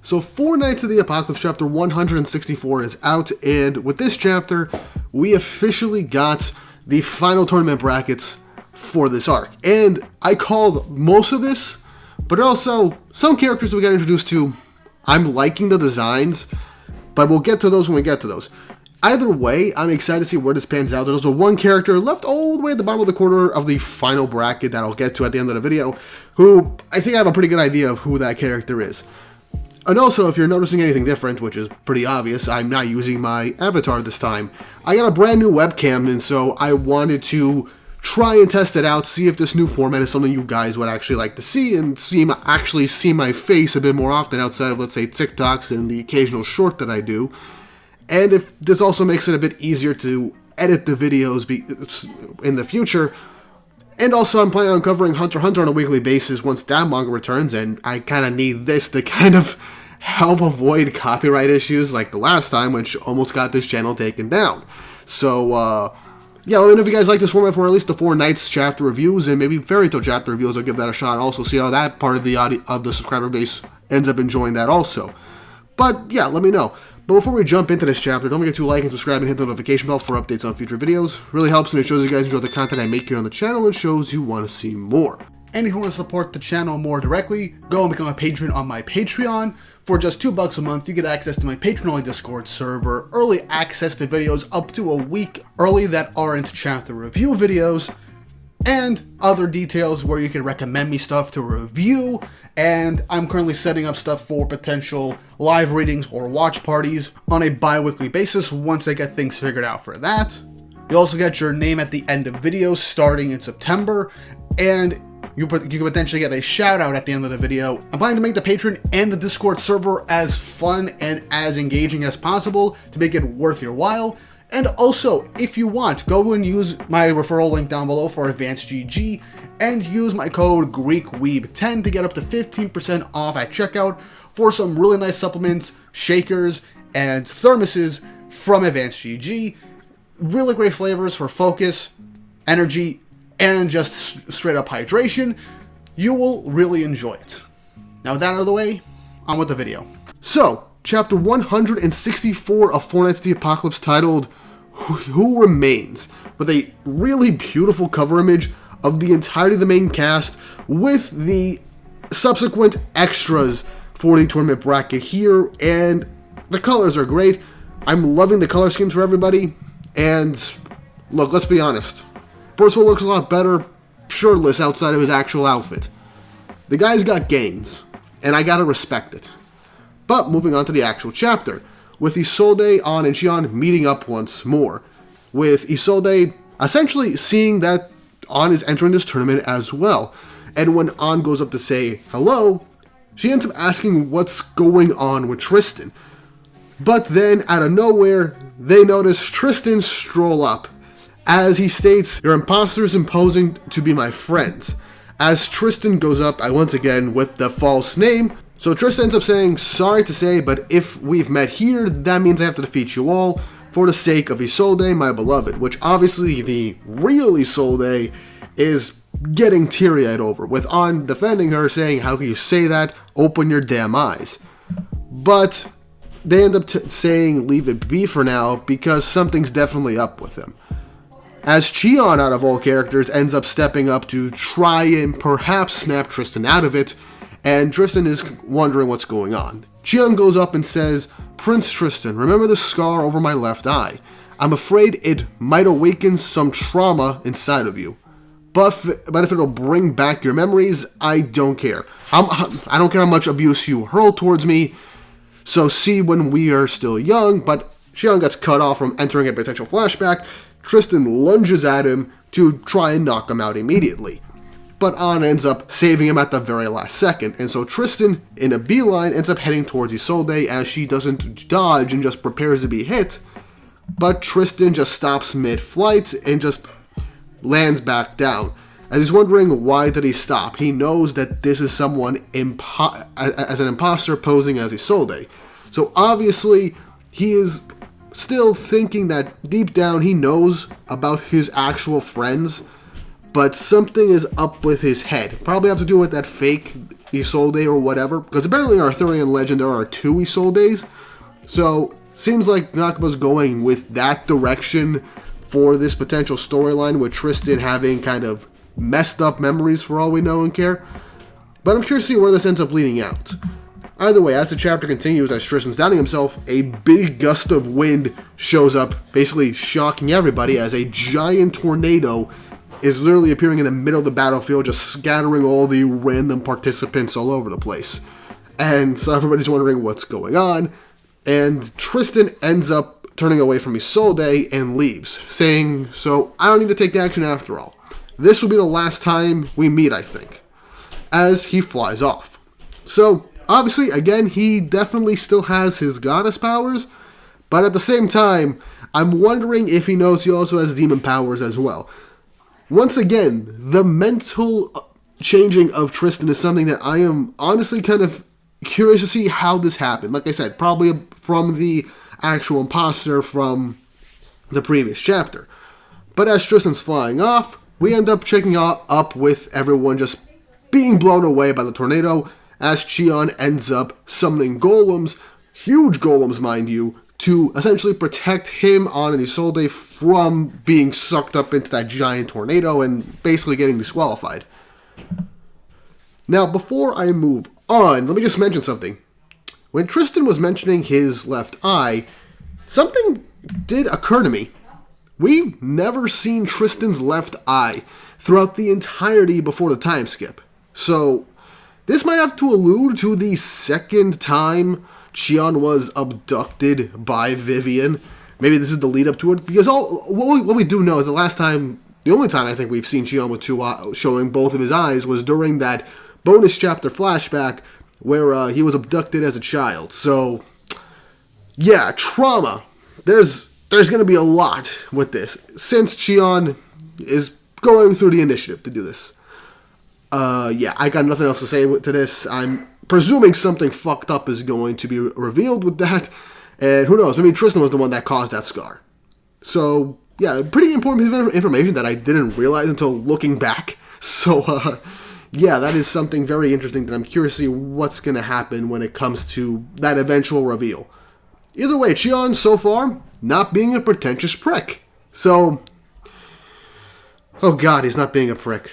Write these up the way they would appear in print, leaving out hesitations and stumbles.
So Four Knights of the Apocalypse chapter 164 is out, and with this chapter, we officially got the final tournament brackets for this arc. And I called most of this, but also some characters we got introduced to, I'm liking the designs, but we'll get to those when we get to those. Either way, I'm excited to see where this pans out. There's also one character left all the way at the bottom of the corner of the final bracket that I'll get to at the end of the video, who I think I have a pretty good idea of who that character is. And also, if you're noticing anything different, which is pretty obvious, I'm not using my avatar this time. I got a brand new webcam, and so I wanted to try and test it out, see if this new format is something you guys would actually like to see, and actually see my face a bit more often outside of, let's say, TikToks and the occasional short that I do. And if this also makes it a bit easier to edit the videos in the future. And also, I'm planning on covering Hunter x Hunter on a weekly basis once that manga returns, and I kind of need this to kind of help avoid copyright issues like the last time, which almost got this channel taken down. So, yeah, let me know if you guys like this format for at least the Four Knights chapter reviews, and maybe Fairy Tail chapter reviews. I'll give that a shot also, see how that part of the subscriber base ends up enjoying that also. But, yeah, let me know. But before we jump into this chapter, don't forget to like and subscribe and hit the notification bell for updates on future videos. Really helps and it shows you guys enjoy the content I make here on the channel and shows you want to see more. And if you want to support the channel more directly, go and become a patron on my Patreon. For just $2 a month, you get access to my patron-only Discord server, early access to videos up to a week early that aren't chapter review videos, and other details where you can recommend me stuff to review. And I'm currently setting up stuff for potential live readings or watch parties on a bi-weekly basis once I get things figured out for that. You also get your name at the end of videos starting in September, and you can potentially get a shout out at the end of the video. I'm planning to make the Patreon and the Discord server as fun and as engaging as possible to make it worth your while. And also, if you want, go and use my referral link down below for Advanced GG and use my code GreekWeeb10 to get up to 15% off at checkout for some really nice supplements, shakers, and thermoses from Advanced GG. Really great flavors for focus, energy, and just straight up hydration. You will really enjoy it. Now with that out of the way, on with the video. So, chapter 164 of Four Knights of the Apocalypse, titled Who Remains, with a really beautiful cover image of the entirety of the main cast with the subsequent extras for the tournament bracket here, and the colors are great. I'm loving the color schemes for everybody, and look, let's be honest, Percival looks a lot better shirtless outside of his actual outfit. The guy's got gains, and I gotta respect it. But moving on to the actual chapter, with Isolde, An, and Xion meeting up once more, with Isolde essentially seeing that An is entering this tournament as well. And when An goes up to say hello, she ends up asking what's going on with Tristan. But then, out of nowhere, they notice Tristan stroll up. As he states, "Your imposters imposing to be my friends." As Tristan goes up, once again, with the false name. So Tristan ends up saying, "Sorry to say, but if we've met here, that means I have to defeat you all for the sake of Isolde, my beloved," which obviously the real Isolde is getting teary-eyed over, with An defending her, saying, "How can you say that? Open your damn eyes." But they end up saying, "Leave it be for now," because something's definitely up with him. As Xion, out of all characters, ends up stepping up to try and perhaps snap Tristan out of it, and Tristan is wondering what's going on. Xion goes up and says, "Prince Tristan, remember the scar over my left eye. I'm afraid it might awaken some trauma inside of you. But if it'll bring back your memories, I don't care. I don't care how much abuse you hurl towards me, so see when we are still young." But Xion gets cut off from entering a potential flashback. Tristan lunges at him to try and knock him out immediately. But An ends up saving him at the very last second, and so Tristan, in a beeline, ends up heading towards Isolde as she doesn't dodge and just prepares to be hit. But Tristan just stops mid-flight and just lands back down. As he's wondering why did he stop, he knows that this is someone as an imposter posing as Isolde. So obviously, he is still thinking that deep down he knows about his actual friends, but something is up with his head. Probably have to do with that fake, Isolde or whatever, because apparently in Arthurian legend there are 2 Isoldes, so seems like Nakaba's going with that direction for this potential storyline, with Tristan having kind of messed up memories for all we know and care. But I'm curious to see where this ends up leading out. Either way, as the chapter continues, as Tristan's downing himself, a big gust of wind shows up, basically shocking everybody, as a giant tornado is literally appearing in the middle of the battlefield, just scattering all the random participants all over the place. And so everybody's wondering what's going on, and Tristan ends up turning away from Isolde and leaves, saying, so I don't need to take action after all. This will be the last time we meet, I think, as he flies off. So, obviously, again, he definitely still has his goddess powers, but at the same time, I'm wondering if he knows he also has demon powers as well. Once again, the mental changing of Tristan is something that I am honestly kind of curious to see how this happened. Like I said, probably from the actual imposter from the previous chapter. But as Tristan's flying off, we end up checking up with everyone just being blown away by the tornado, as Xion ends up summoning golems, huge golems mind you, to essentially protect him on Isolde from being sucked up into that giant tornado and basically getting disqualified. Now, before I move on, let me just mention something. When Tristan was mentioning his left eye, something did occur to me. We've never seen Tristan's left eye throughout the entirety before the time skip. So, this might have to allude to the second time Xion was abducted by Vivian. Maybe this is the lead up to it, because what we do know is the only time I think we've seen Xion with 2 showing both of his eyes was during that bonus chapter flashback where he was abducted as a child. So, yeah, trauma. There's going to be a lot with this, since Xion is going through the initiative to do this. Yeah, I got nothing else to say to this. I'm presuming something fucked up is going to be revealed with that. And who knows, maybe Tristan was the one that caused that scar. So, yeah, pretty important piece of information that I didn't realize until looking back. So, yeah, that is something very interesting that I'm curious to see what's going to happen when it comes to that eventual reveal. Either way, Xion, so far, not being a pretentious prick. So, oh god, he's not being a prick.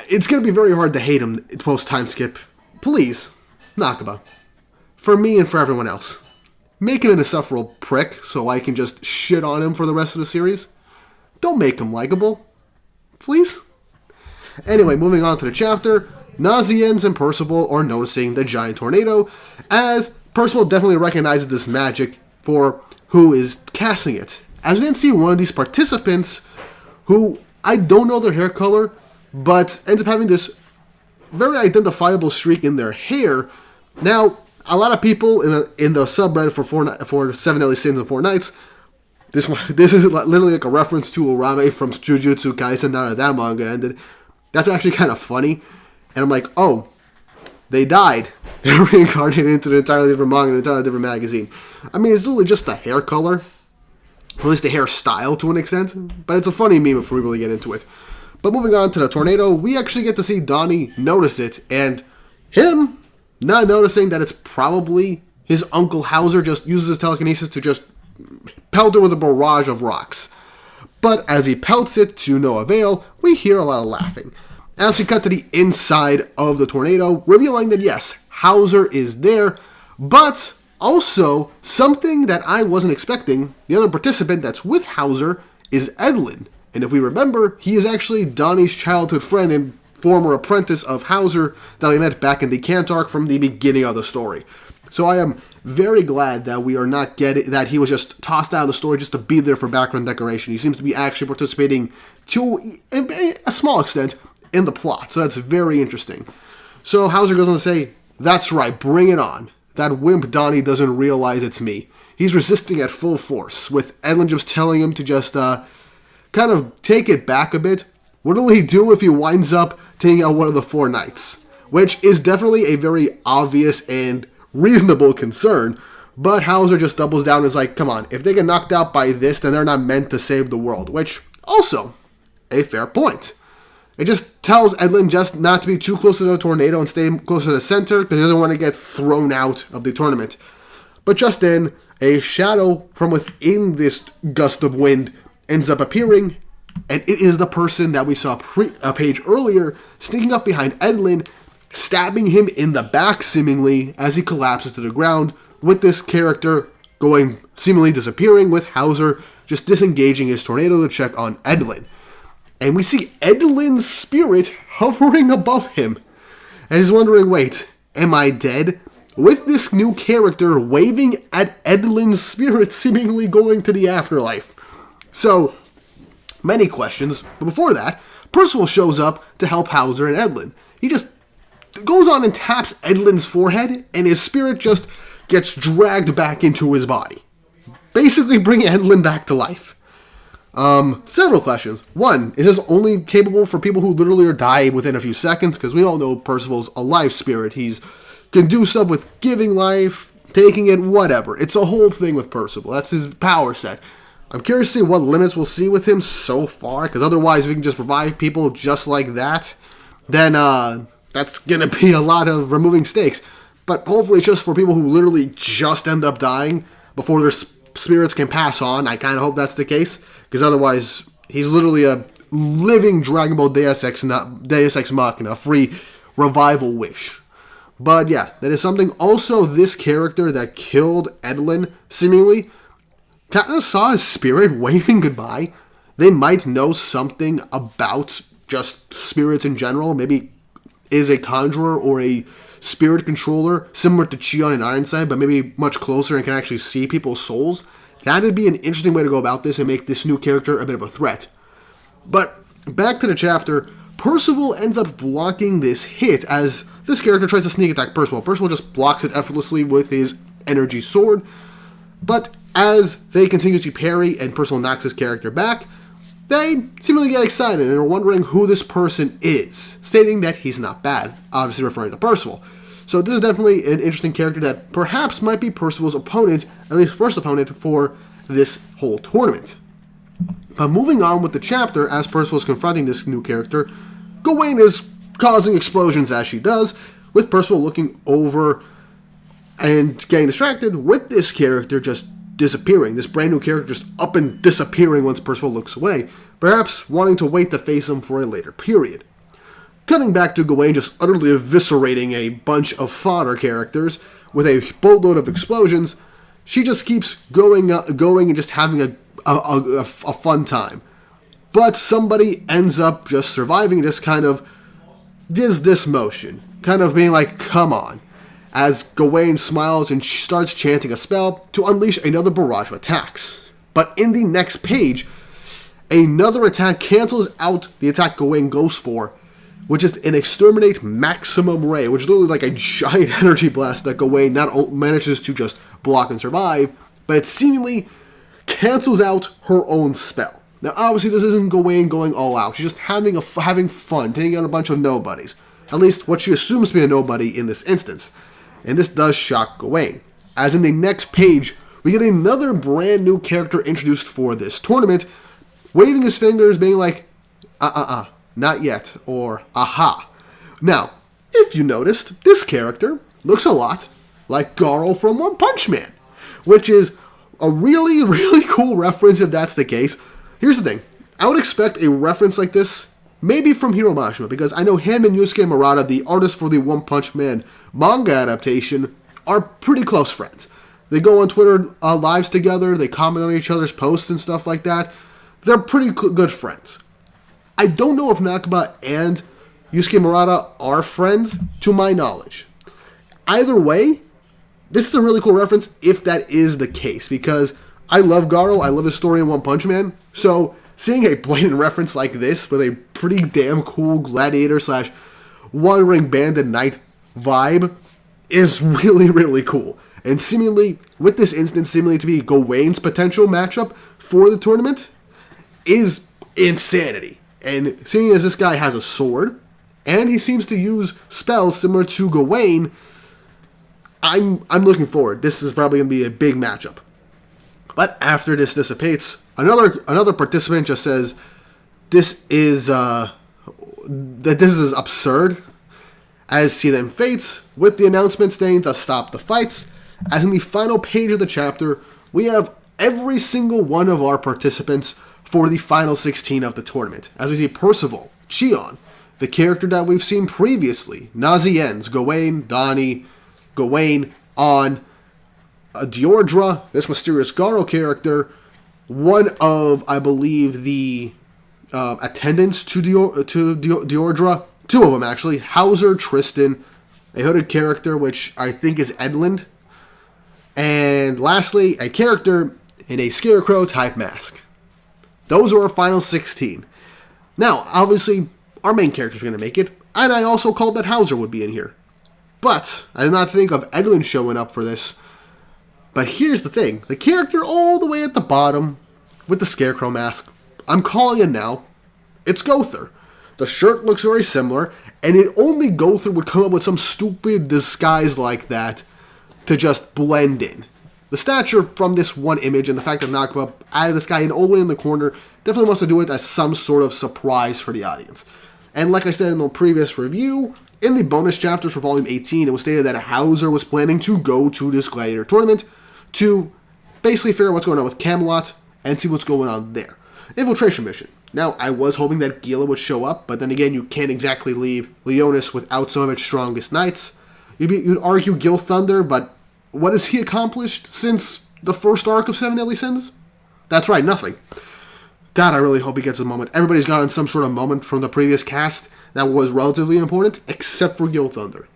It's going to be very hard to hate him post-time skip. Please, Nakaba. For me and for everyone else. Make him an insufferable prick so I can just shit on him for the rest of the series. Don't make him likable. Please? Anyway, moving on to the chapter. Nazians and Percival are noticing the giant tornado, as Percival definitely recognizes this magic for who is casting it. As we then see one of these participants, who I don't know their hair color, but ends up having this very identifiable streak in their hair. Now, a lot of people in the subreddit for 7 Deadly Sins and 4 Nights, this is literally like a reference to Urame from Jujutsu Kaisen, now that that manga ended. That's actually kind of funny. And I'm like, oh, they died. They're reincarnated into an entirely different manga, an entirely different magazine. I mean, it's literally just the hair color, or at least the hairstyle to an extent, but it's a funny meme if we really get into it. But moving on to the tornado, we actually get to see Donnie notice it, and him not noticing that it's probably his Uncle Hauser just uses his telekinesis to just pelt it with a barrage of rocks. But as he pelts it to no avail, we hear a lot of laughing. As we cut to the inside of the tornado, revealing that yes, Hauser is there, but also something that I wasn't expecting, the other participant that's with Hauser is Edlin. And if we remember, he is actually Donnie's childhood friend and former apprentice of Hauser that we met back in the Cant arc from the beginning of the story. So I am very glad that we are not getting that he was just tossed out of the story just to be there for background decoration. He seems to be actually participating to a small extent in the plot, so that's very interesting. So Hauser goes on to say, "That's right, bring it on. That wimp Donnie doesn't realize it's me. He's resisting at full force, with Edlin just telling him to just kind of take it back a bit. What'll he do if he winds up taking out one of the 4 knights?" Which is definitely a very obvious and reasonable concern, but Hauser just doubles down and is like, come on, if they get knocked out by this, then they're not meant to save the world, which, also, a fair point. It just tells Edlin just not to be too close to the tornado and stay closer to the center because he doesn't want to get thrown out of the tournament. But just then, a shadow from within this gust of wind ends up appearing, and it is the person that we saw a page earlier sneaking up behind Edlin, stabbing him in the back seemingly as he collapses to the ground, with this character seemingly disappearing, with Hauser just disengaging his tornado to check on Edlin. And we see Edlin's spirit hovering above him. And he's wondering, wait, am I dead? With this new character waving at Edlin's spirit seemingly going to the afterlife. So, many questions. But before that, Percival shows up to help Hauser and Edlin. He just goes on and taps Edlin's forehead, and his spirit just gets dragged back into his body. Basically bringing Edlin back to life. Several questions. One, is this only capable for people who literally die within a few seconds? Because we all know Percival's a life spirit. He's can do stuff with giving life, taking it, whatever. It's a whole thing with Percival. That's his power set. I'm curious to see what limits we'll see with him so far, because otherwise if we can just revive people just like that, then that's going to be a lot of removing stakes. But hopefully it's just for people who literally just end up dying before their spirits can pass on. I kind of hope that's the case, because otherwise he's literally a living Dragon Ball Deus Ex Machina, free revival wish. But yeah, that is something. Also, this character that killed Edlin, seemingly, kind of saw his spirit waving goodbye. They might know something about just spirits in general. Maybe is a conjurer or a spirit controller, similar to Chion and Ironside, but maybe much closer and can actually see people's souls. That'd be an interesting way to go about this and make this new character a bit of a threat. But back to the chapter, Percival ends up blocking this hit as this character tries to sneak attack Percival. Percival just blocks it effortlessly with his energy sword, but as they continue to parry and Percival knocks his character back, they seemingly get excited and are wondering who this person is, stating that he's not bad, obviously referring to Percival. So this is definitely an interesting character that perhaps might be Percival's opponent, at least first opponent, for this whole tournament. But moving on with the chapter, as Percival is confronting this new character, Gawain is causing explosions as she does, with Percival looking over and getting distracted, with this character just disappearing. This brand new character just up and disappearing once Percival looks away, perhaps wanting to wait to face him for a later period. Cutting back to Gawain just utterly eviscerating a bunch of fodder characters with a boatload of explosions, she just keeps going and just having a fun time. But somebody ends up just surviving, just kind of does this motion, kind of being like, come on, as Gawain smiles and starts chanting a spell to unleash another barrage of attacks. But in the next page, another attack cancels out the attack Gawain goes for, which is an Exterminate Maximum Ray, which is literally like a giant energy blast that Gawain not manages to just block and survive, but it seemingly cancels out her own spell. Now, obviously, this isn't Gawain going all out. She's just having fun, taking out a bunch of nobodies. At least what she assumes to be a nobody in this instance. And this does shock Gawain. As in the next page, we get another brand new character introduced for this tournament, waving his fingers, being like, not yet, or aha. Now, if you noticed, this character looks a lot like Garl from One Punch Man, which is a really, really cool reference if that's the case. Here's the thing. I would expect a reference like this maybe from Hiro Mashima, because I know him and Yusuke Murata, the artist for the One Punch Man manga adaptation, are pretty close friends. They go on Twitter lives together, they comment on each other's posts and stuff like that. They're pretty good friends. I don't know if Nakaba and Yusuke Murata are friends, to my knowledge. Either way, this is a really cool reference if that is the case, because I love Garo, I love his story in One Punch Man, so seeing a blatant reference like this with a pretty damn cool gladiator / wandering bandit knight vibe is really, really cool. And seemingly, with this instance seemingly to be Gawain's potential matchup for the tournament, is insanity. And seeing as this guy has a sword, and he seems to use spells similar to Gawain, I'm looking forward. This is probably going to be a big matchup. But after this dissipates, another participant just says, this is that this is absurd. As see them fates, with the announcement stating to stop the fights, as in the final page of the chapter, we have every single one of our participants for the final 16 of the tournament. As we see Percival, Xion, the character that we've seen previously, Naziennes, Gawain, Donnie, Gawain, On, Diordra, this mysterious Garo character, one of, I believe, the attendants to Diordra, two of them actually, Hauser, Tristan, a hooded character, which I think is Edlund, and lastly, a character in a scarecrow type mask. Those are our final 16. Now, obviously, our main character's going to make it, and I also called that Hauser would be in here. But I did not think of Edlund showing up for this. But here's the thing. The character all the way at the bottom with the scarecrow mask, I'm calling it now. It's Gowther. The shirt looks very similar, and only Gowther would come up with some stupid disguise like that to just blend in. The stature from this one image and the fact that Nakba added this guy in all the way in the corner definitely wants to do it as some sort of surprise for the audience. And like I said in the previous review, in the bonus chapters for Volume 18, it was stated that Hauser was planning to go to this Gladiator tournament to basically figure out what's going on with Camelot and see what's going on there. Infiltration mission. Now, I was hoping that Gila would show up, but then again, you can't exactly leave Leonis without some of its strongest knights. You'd argue Gil Thunder, but what has he accomplished since the first arc of Seven Deadly Sins? That's right, nothing. God, I really hope he gets a moment. Everybody's gotten some sort of moment from the previous cast that was relatively important, except for Gil Thunder.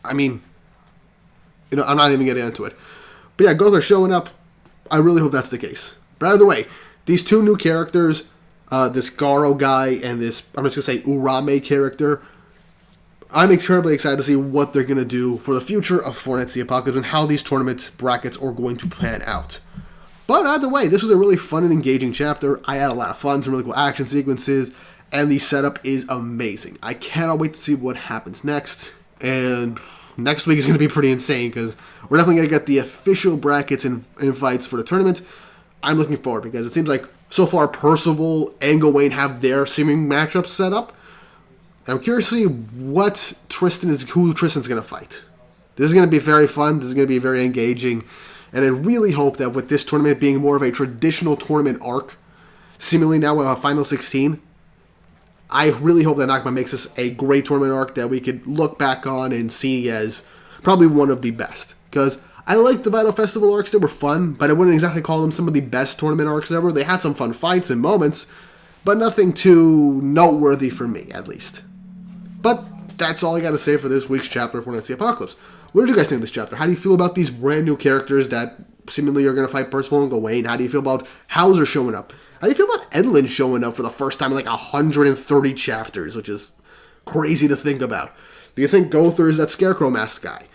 I mean, I'm not even getting into it. But yeah, Gowther showing up, I really hope that's the case. But either way, these two new characters, this Garo guy and this, I'm just going to say, Urame character, I'm incredibly excited to see what they're going to do for the future of Fortnite the Apocalypse and how these tournament brackets are going to plan out. But either way, this was a really fun and engaging chapter. I had a lot of fun, some really cool action sequences, and the setup is amazing. I cannot wait to see what happens next. And next week is going to be pretty insane because we're definitely going to get the official brackets and invites for the tournament. I'm looking forward because it seems like so far Percival and Gawain have their seeming matchups set up. I'm curious to see who Tristan's going to fight. This is going to be very fun. This is going to be very engaging. And I really hope that with this tournament being more of a traditional tournament arc, seemingly now with a Final 16, I really hope that Nakba makes this a great tournament arc that we could look back on and see as probably one of the best. Because I like the Vital Festival arcs, they were fun, but I wouldn't exactly call them some of the best tournament arcs ever. They had some fun fights and moments, but nothing too noteworthy for me, at least. But that's all I got to say for this week's chapter of Fortnite the Apocalypse. What did you guys think of this chapter? How do you feel about these brand new characters that seemingly are going to fight Percival and Gawain? How do you feel about Hauser showing up? How do you feel about Edlund showing up for the first time in like 130 chapters, which is crazy to think about? Do you think Gowther is that Scarecrow Mask guy?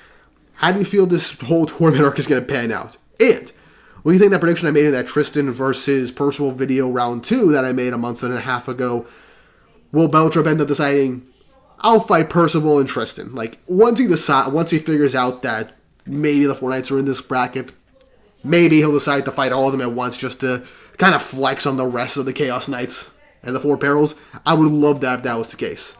How do you feel this whole tournament arc is going to pan out? And what do you think that prediction I made in that Tristan versus Percival video round 2 that I made a month and a half ago? Will Beltrop end up deciding, I'll fight Percival and Tristan? Like, once he figures out that maybe the four knights are in this bracket, maybe he'll decide to fight all of them at once just to kind of flex on the rest of the Chaos Knights and the Four Perils. I would love that if that was the case.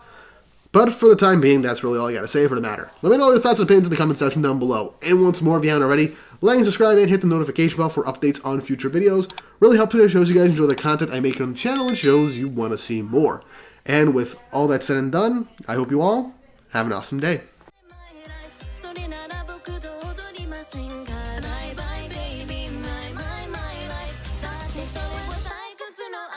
But for the time being, that's really all I got to say for the matter. Let me know your thoughts and opinions in the comment section down below. And once more, if you haven't already, like and subscribe and hit the notification bell for updates on future videos. Really helps me. It shows you guys enjoy the content I make on the channel and shows you want to see more. And with all that said and done, I hope you all have an awesome day. Bye bye baby, my life. That is so what I could to know.